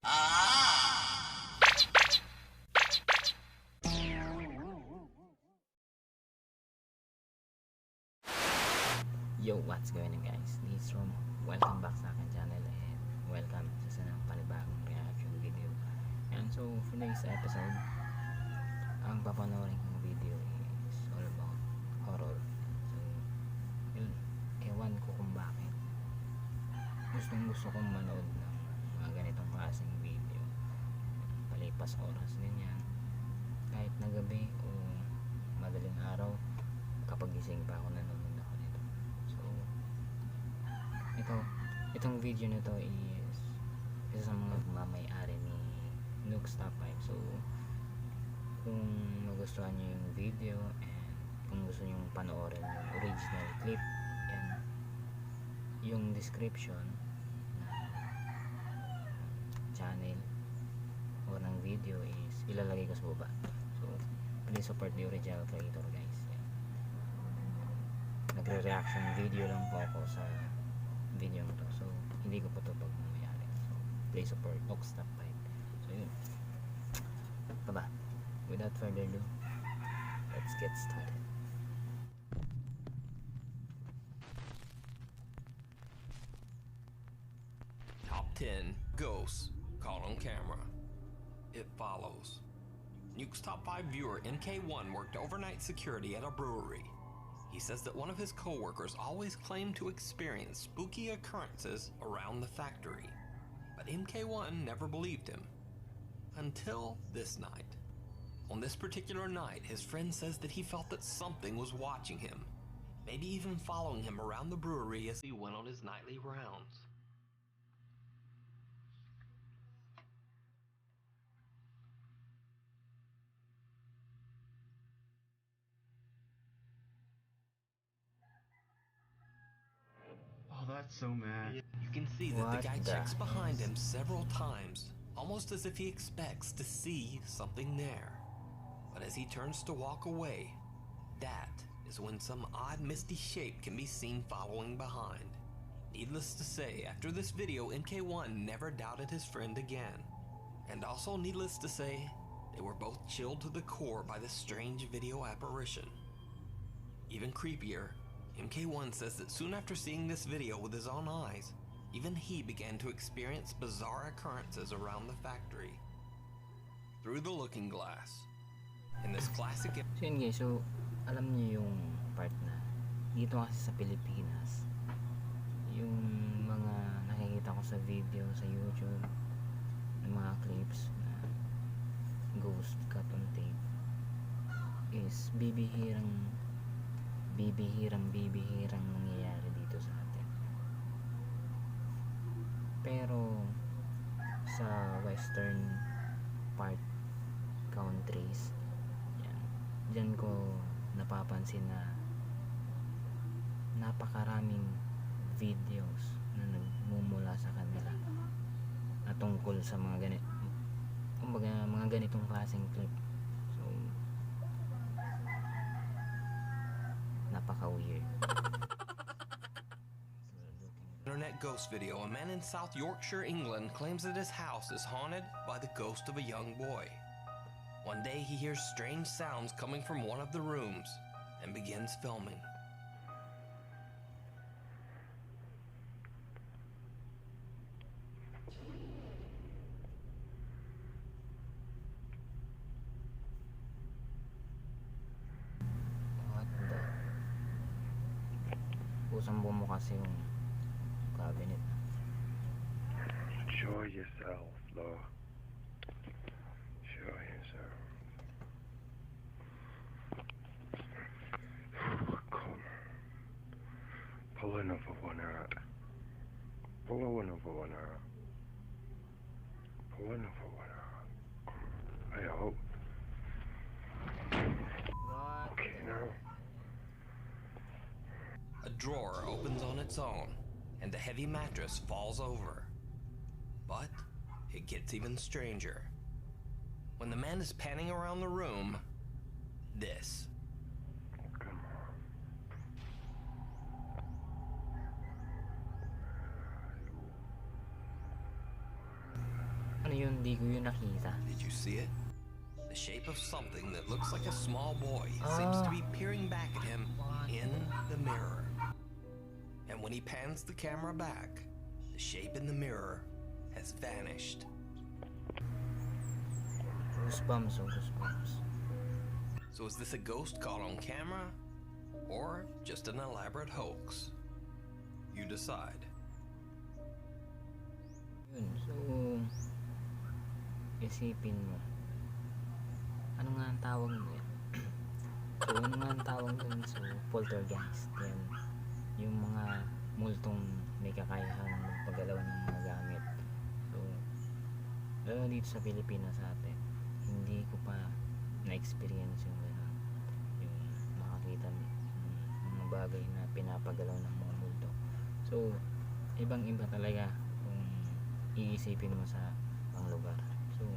Yo, what's going on guys? This is Rom. Welcome back sa akin channel and welcome sa panibagong reaction video. And so, for today's episode, ang papanoorin kong video is all about horror. So, yun, ewan ko kung bakit. Gusto kong manood ng mga ganitong klaseng video. Palipas oras ganyan. Kahit na gabi o madaling araw, kapag gising pa ako nanonood ako nito. So, itong video na to is isa sa mga mamay-ari ni Nuke Top 5. So, kung magustuhan nyo yung video and kung gusto nyo panoorin yung original clip and yung description ng channel o ng video is ilalagay ko sa baba. So, please support the original creator guys. Nagre-reaction video lang po ako sa video mo to, so hindi ko po ito pagmamayari. So please support Ox Top 5. So yun, baba, without further ado, let's get started. Top 10 Ghosts Caught on Camera. It follows. Nuke's Top 5 viewer MK1 worked overnight security at a brewery. He says that one of his co-workers always claimed to experience spooky occurrences around the factory, but MK1 never believed him. Until this night. On this particular night, his friend says that he felt that something was watching him, maybe even following him around the brewery as he went on his nightly rounds. Oh, that's so mad. You can see that the guy checks behind him several times, almost as if he expects to see something there. But as he turns to walk away, that is when some odd misty shape can be seen following behind. Needless to say, after this video, MK1 never doubted his friend again. And also needless to say, they were both chilled to the core by this strange video apparition. Even creepier, MK1 says that soon after seeing this video with his own eyes, even he began to experience bizarre occurrences around the factory. Through the looking glass. In this classic... So yun guys, so alam niyo yung part na dito kasi sa Pilipinas, yung mga nakikita ko sa video sa YouTube, ng mga clips na ghost cut on tape is bibihirang nangyayari dito sa atin. Pero sa western part countries, dyan ko napapansin na napakaraming videos na nagmumula sa kanila na tungkol sa mga ganitong klaseng clip. So napaka-weird. Internet ghost video. A man in South Yorkshire, England claims that his house is haunted by the ghost of a young boy. One day he hears strange sounds coming from one of the rooms and begins filming. Kusang bumo kasi yung cabinet. Enjoy yourself, Law. Enjoy yourself. Come. Pull another one out. Pull another one out. Pull another one out. I hope. Okay, now. A drawer opens on its own, and the heavy mattress falls over. But it gets even stranger. When the man is panning around the room, this. Come on. Ano Ngayon, di ko yun nakita. Did you see it? The shape of something that looks like a small boy seems to be peering back at him in the mirror. And when he pans the camera back, the shape in the mirror has vanished. Goosebumps, oh, goosebumps. So is this a ghost caught on camera or just an elaborate hoax? You decide. Yun, so isipin mo, ano nga ang tawag doon? So ano nga ang tawag doon? So poltergeist, yan yung mga multong may kakayahan magpagalaw ng mga gamit. So lalo dito sa Pilipinas sa atin, hindi ko pa na-experience yung gano'n, yung makakita ng mga bagay na pinapagalaw ng mga multo. So ibang iba talaga kung iisipin mo sa ang lugar. So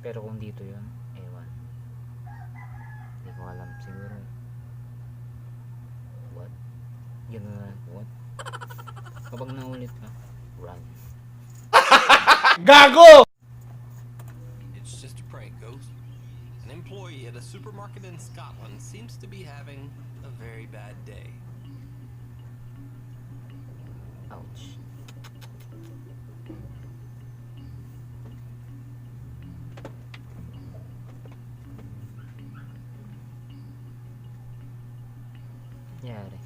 pero kung dito yun, ewan, hindi ko alam. Siguro what? Gano'n na, what? Kapag naulit ka, run. Gago! It's just a prank, Ghost. An employee at a supermarket in Scotland seems to be having a very bad day. Ouch. Yari.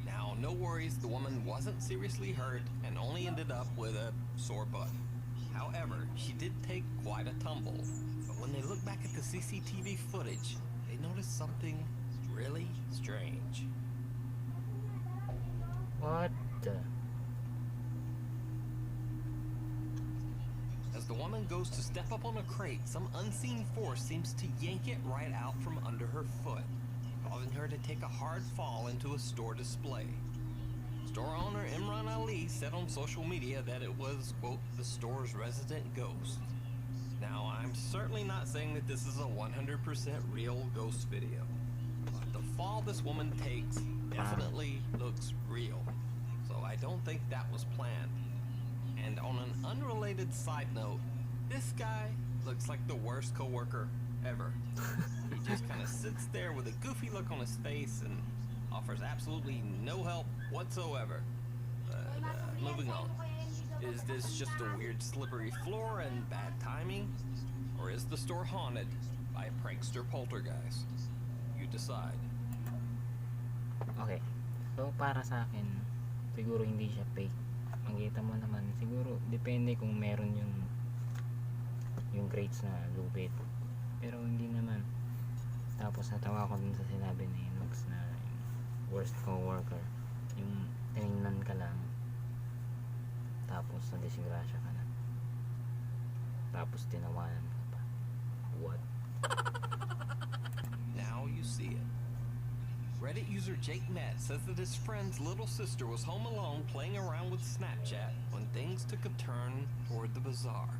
Now, no worries, the woman wasn't seriously hurt and only ended up with a sore butt. However, she did take quite a tumble. But when they look back at the CCTV footage, they noticed something really strange. What the? As the woman goes to step up on a crate, some unseen force seems to yank it right out from under her foot, causing her to take a hard fall into a store display. Store owner Imran Ali said on social media that it was, quote, the store's resident ghost. Now, I'm certainly not saying that this is a 100% real ghost video, but the fall this woman takes definitely looks real, so I don't think that was planned. And on an unrelated side note, this guy looks like the worst coworker ever. He just kind of sits there with a goofy look on his face and offers absolutely no help whatsoever. Moving on. Is this just a weird slippery floor and bad timing? Or is the store haunted by a prankster poltergeist? You decide. Okay. So para sa akin, siguro hindi siya fake. Makita mo naman, siguro depende kung meron yung crates na lubid. Pero hindi naman. Tapos natawa ko dun sa sinabi ni Nox na yung worst coworker. Yung tinignan ka lang, tapos nadisgrasya ka na. Tapos tinawanan ka pa. What? Now you see it. Reddit user Jake Matt says that his friend's little sister was home alone playing around with Snapchat when things took a turn toward the bizarre.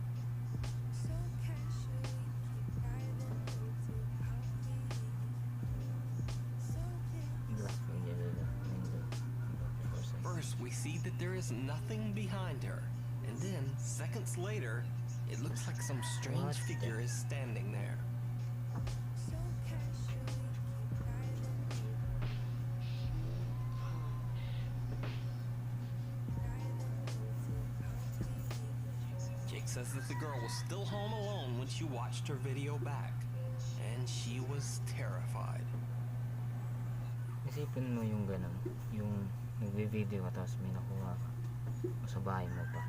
First, we see that there is nothing behind her, and then, seconds later, it looks like some strange figure is standing there. Jake says that the girl was still home alone when she watched her video back, and she was terrified. Isipin mo yung ganun, yung nagbe-video ka tapos may nakuha ka sa bahay mo pa.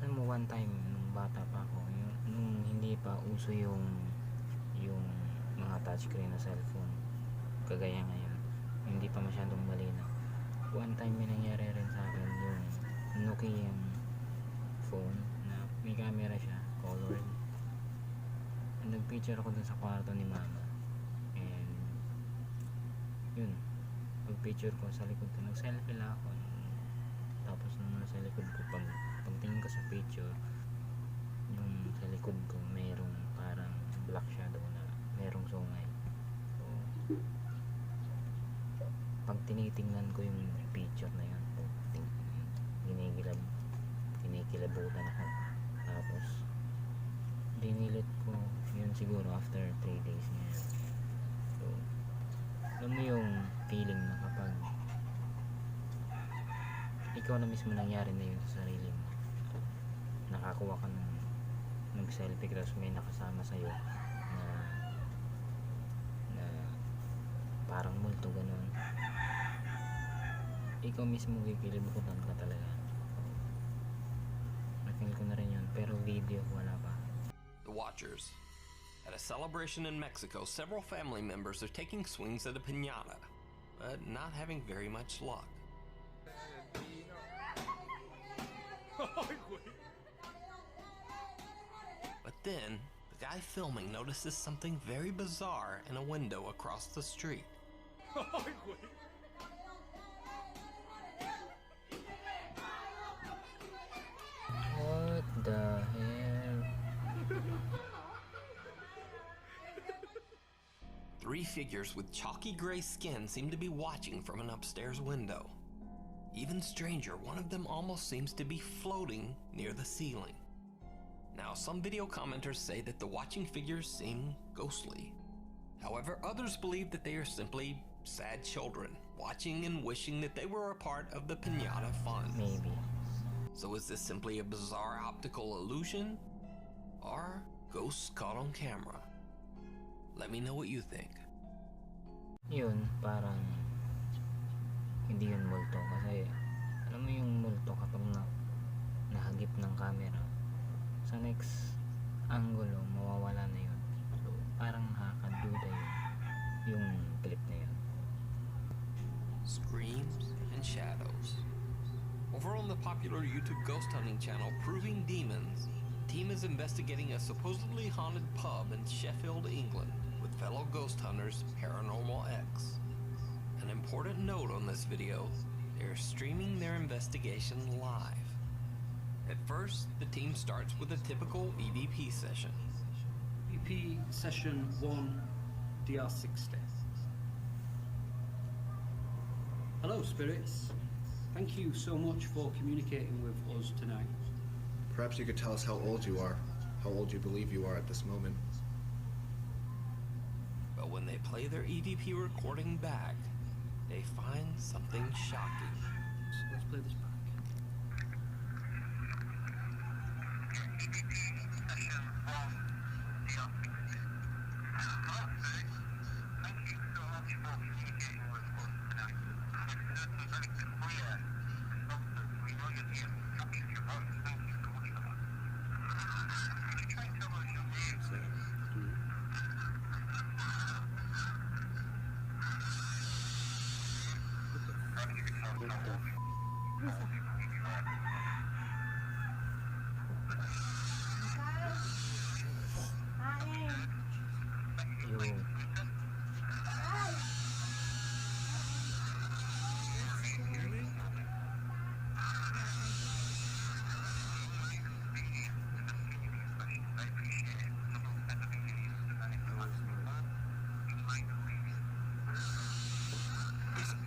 Alam mo, one time nung bata pa ako, nung hindi pa uso yung mga touchscreen na cellphone kagaya ngayon, hindi pa masyadong malinaw. One time may nangyari rin sa akin yung Nuke yung phone na may camera siya, colored. Nag-picture ako dun sa kwarto ni mama, and yun, pag-picture ko sa likod ko, nag-selfie lang ako. Tapos nung nasa likod ko, pagtingin ko sa picture, yung sa likod ko mayroong parang black shadow na tinitingnan ko yung picture na yun. Kinikilabutan ako. Tapos dinilit ko yun siguro after 3 days na yun. So alam mo yung feeling na kapag ikaw na mismo nangyari na yun sa sarili mo, nakakuha ka ng selfie tapos may nakasama sa'yo na parang multo ganun, ikaw mismo kikilibutan ka talaga. Na-feel ko na rin yun, pero video wala pa. The Watchers. At a celebration in Mexico, several family members are taking swings at a piñata, but not having very much luck. But then, the guy filming notices something very bizarre in a window across the street. What the hell? Three figures with chalky gray skin seem to be watching from an upstairs window. Even stranger, one of them almost seems to be floating near the ceiling. Now, some video commenters say that the watching figures seem ghostly. However, others believe that they are simply sad children, watching and wishing that they were a part of the piñata fun. Maybe. So is this simply a bizarre optical illusion? Or ghosts caught on camera? Let me know what you think. Yun, parang hindi yun multo kasi alam mo yung multo kapag nahagip ng camera sa next angulo mawawala na yun, so parang nakakaduda yung clip na yun. Screams and shadows. Over on the popular YouTube ghost hunting channel Proving Demons, the team is investigating a supposedly haunted pub in Sheffield, England, with fellow ghost hunters Paranormal X. An important note on this video, they are streaming their investigation live. At first, the team starts with a typical EVP session. EVP session 1, DR60. Hello spirits, thank you so much for communicating with us tonight. Perhaps you could tell us how old you are, how old you believe you are at this moment. But when they play their EVP recording back, they find something shocking. So let's play this back. Yung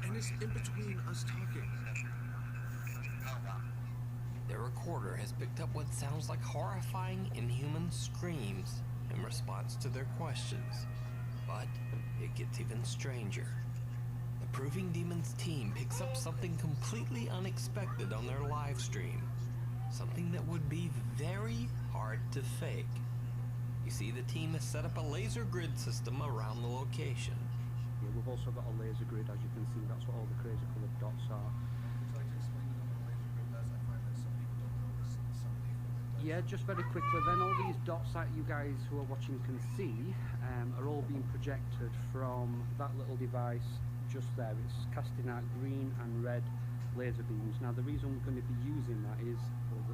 And it's in between us talking. Their recorder has picked up what sounds like horrifying, inhuman screams in response to their questions. But it gets even stranger. The Proving Demons team picks up something completely unexpected on their live stream. Something that would be very hard to fake. You see, the team has set up a laser grid system around the location. Yeah, we've also got a laser grid, as you can see, that's what all the crazy coloured dots are. Would you like to explain to them what laser grid does? I find that some people don't notice and some people it does. Yeah, just very quickly then, all these dots that you guys who are watching can see are all being projected from that little device just there. It's casting out green and red laser beams. Now the reason we're going to be using that is,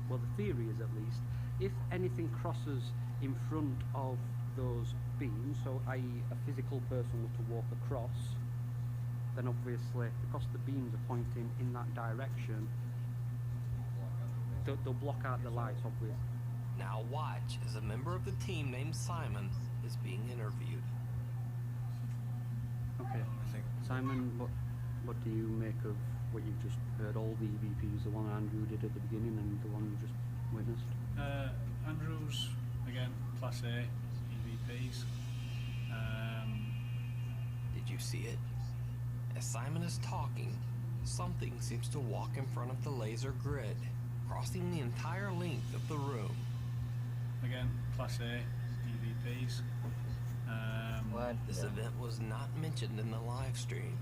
well the theory is at least, if anything crosses in front of those beams, so i.e. a physical person were to walk across, then obviously because the beams are pointing in that direction, they'll block out the light, obviously. Now watch as a member of the team named Simon is being interviewed. Okay, I think Simon, but What do you make of what you've just heard? All the EVPs, the one Andrew did at the beginning and the one you just witnessed? Andrews, again, Class A EVPs. Did you see it? As Simon is talking, something seems to walk in front of the laser grid, crossing the entire length of the room. Again, Class A EVPs. What? This event was not mentioned in the live stream.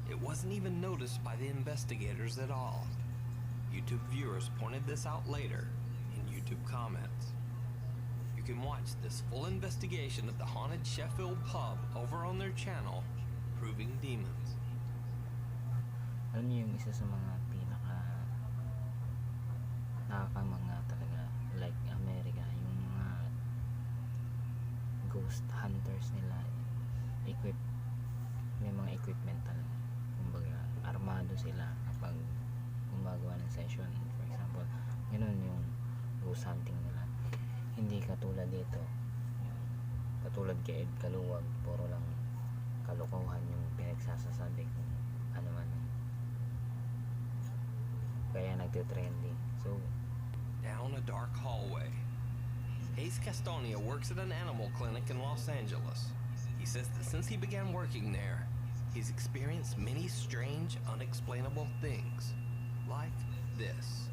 It wasn't even noticed by the investigators at all. YouTube viewers pointed this out later in YouTube comments. You can watch this full investigation of the haunted Sheffield pub over on their channel, Proving Demons. Alam niyo yung isa sa mga pinaka nakakamanga talaga, like America, yung mga ghost hunters nila, may mga equipment talaga. Kumbaga, armado sila kapag gumagawa ng session. For example, ganun yung ghost hunting nila. Hindi katulad dito, katulad kay Ed Kaluwag, puro lang kalokohan yung pinagsasasabi kung ano man. Kaya nagtitrending. So, Down a dark hallway. Ace Castonia works at an animal clinic in Los Angeles. He says that since he began working there, he's experienced many strange, unexplainable things. Like this.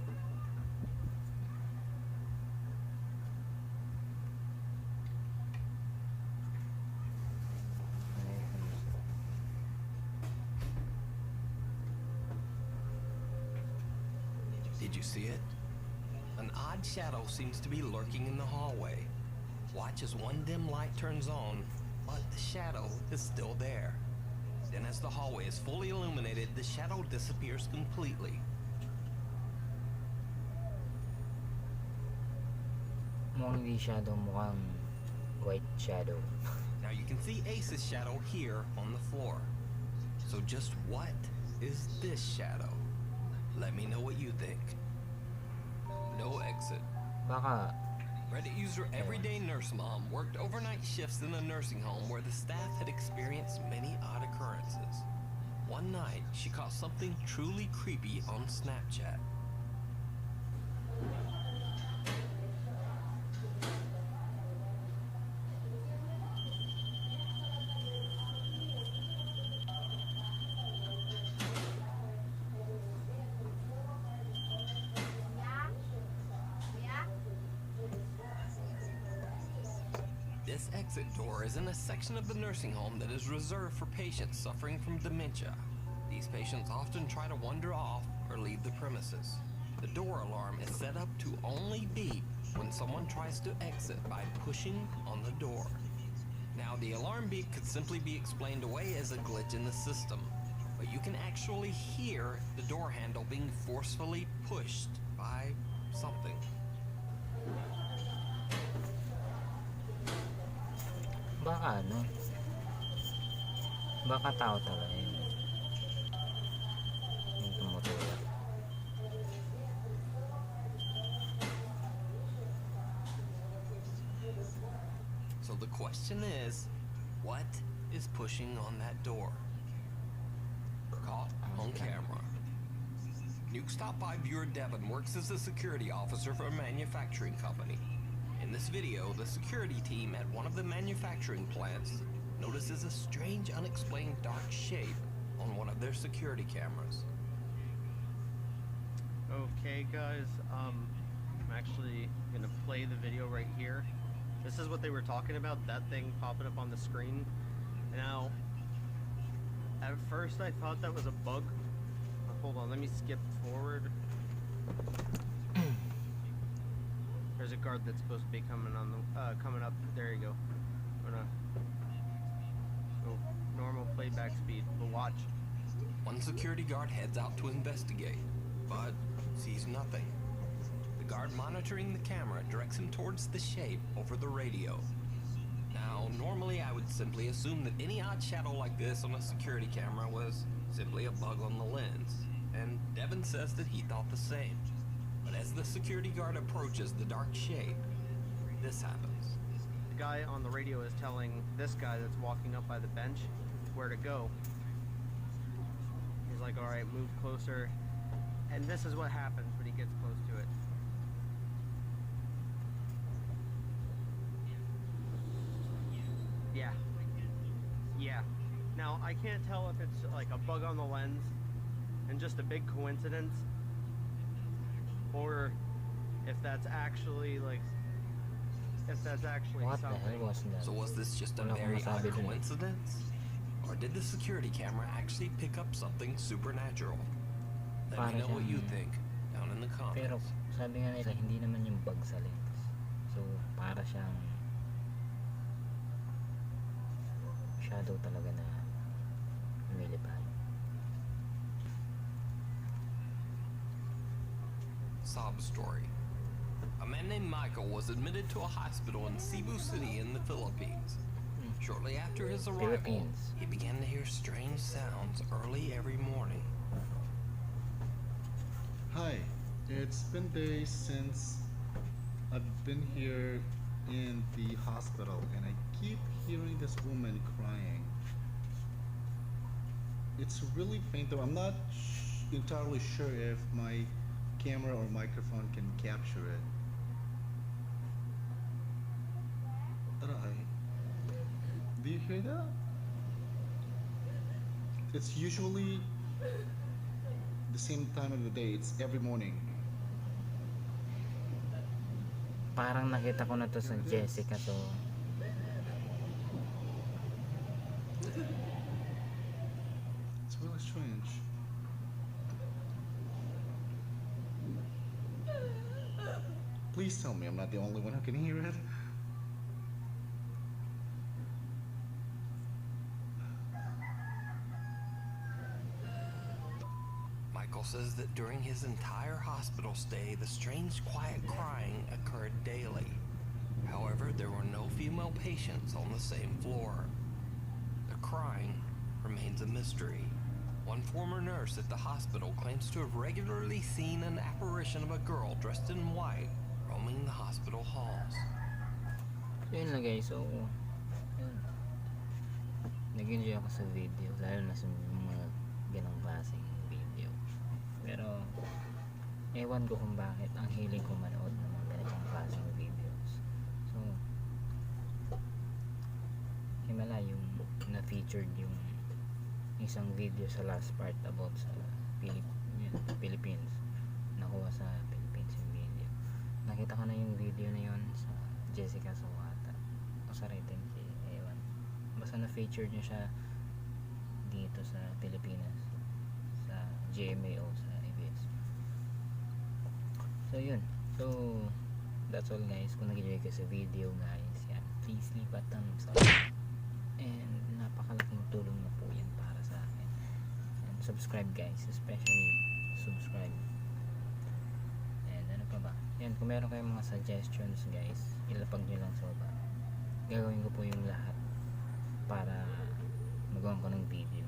Did you see it? An odd shadow seems to be lurking in the hallway. Watch as one dim light turns on, but the shadow is still there. Then as the hallway is fully illuminated, the shadow disappears completely. mukhang hindi shadow, mukhang white shadow. Now you can see Ace's shadow here on the floor. So just what is this shadow? Let me know what you think. No exit. Baka, Reddit user Everyday Nurse Mom worked overnight shifts in a nursing home where the staff had experienced many odd occurrences. One night, she caught something truly creepy on Snapchat. This exit door is in a section of the nursing home that is reserved for patients suffering from dementia. These patients often try to wander off or leave the premises. The door alarm is set up to only beep when someone tries to exit by pushing on the door. Now, the alarm beep could simply be explained away as a glitch in the system, but you can actually hear the door handle being forcefully pushed by something. baka ano, baka tao talaga yun. Yung tumutulak. So the question is, what is pushing on that door? Caught on camera. Nuke Top 5 viewer Devin works as a security officer for a manufacturing company. In this video, the security team at one of the manufacturing plants notices a strange, unexplained dark shape on one of their security cameras. Okay guys, I'm actually gonna play the video right here. This is what they were talking about, that thing popping up on the screen. Now, at first I thought that was a bug. Hold on, let me skip forward. There's a guard that's supposed to be coming on the coming up. There you go. I'm gonna go normal playback speed, but watch. One security guard heads out to investigate, but sees nothing. The guard monitoring the camera directs him towards the shape over the radio. Now, normally I would simply assume that any odd shadow like this on a security camera was simply a bug on the lens, and Devin says that he thought the same. But as the security guard approaches the dark shape, this happens. The guy on the radio is telling this guy that's walking up by the bench where to go. like, alright, move closer. And this is what happens when he gets close to it. Yeah. Yeah. Now, I can't tell if it's like a bug on the lens and just a big coincidence, or if that's actually like, What the something. hell was that? So was this just a Wala akong very odd masabi dun eh. coincidence? Or did the security camera actually pick up something supernatural? Let Para me know what you siyang- think down in the Pero comments. sabi nga nila, hindi naman yung bug sa lens. So, para siyang shadow talaga na lumilipad. Sob story. A man named Michael was admitted to a hospital in Cebu City in the Philippines. Shortly after his arrival, Philippines. he began to hear strange sounds early every morning. Hi, it's been days since I've been here in the hospital and I keep hearing this woman crying. It's really faint though. I'm not entirely sure if my camera or microphone can capture it. Aray. Do you hear that? It's usually the same time of the day. It's every morning. Parang nakita ko na to sa Jessica, so It's really strange. Please tell me I'm not the only one who can hear it. Michael says that during his entire hospital stay, the strange quiet crying occurred daily. However, there were no female patients on the same floor. The crying remains a mystery. One former nurse at the hospital claims to have regularly seen an apparition of a girl dressed in white roaming the hospital halls. So yun lang guys, so yun. Nag-enjoy ako sa video, lalo na sa mga ganong klaseng video. Pero ewan ko kung bakit ang hiling ko manood ng mga ganitong klaseng videos. So himala yung na-featured yung isang video sa last part about sa Philippines, nakuha sa Philippines yung video. Nakita ko na yung video na yun sa Jessica Sawata o sa rating si ewan, basta na-featured niya siya dito sa Pilipinas sa GMA o sa ABS. So yun, so that's all guys. Kung nag-enjoy kayo sa video guys, yan, please leave a thumbs up and napakalaking tulong na po yan para sa akin. And subscribe guys, especially subscribe. And ano pa ba, yan, kung meron kayong mga suggestions guys, ilapag nyo lang sa baba. Gagawin ko po yung lahat para magawa ko ng video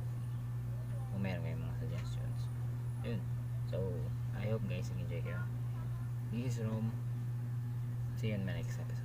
kung meron kayong mga suggestions. Yun, so I hope guys nag-enjoy kayo. This is Rome, see you in my next episode.